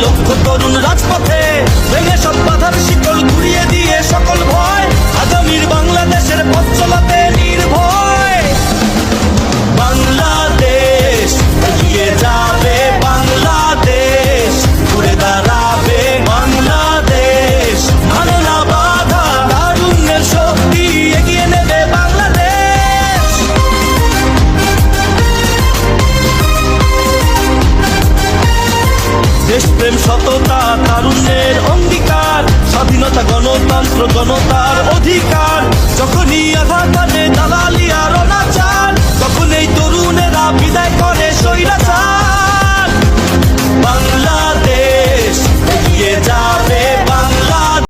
লক্ষ তরুণ রাজপথে, ভেঙে সব বাধার শিকল ঘুরিয়ে দিয়ে সকল ভয়, আগামীর বাংলাদেশের পথ চলাতে নির্ভয়। বাংলাদেশ এগিয়ে যাবে, বাংলাদেশ ঘুরে দাঁড়াবে, বাংলাদেশ মানে না বাধা, তারুণ্যের শক্তি এগিয়ে নেবে বাংলাদেশ। দেশপ্রেম, সততা, তারুণ্যের অঙ্গীকার, স্বাধীনতা, গণতন্ত্র, জনতার অধিকার, যখনই আঘাত আনে দালাল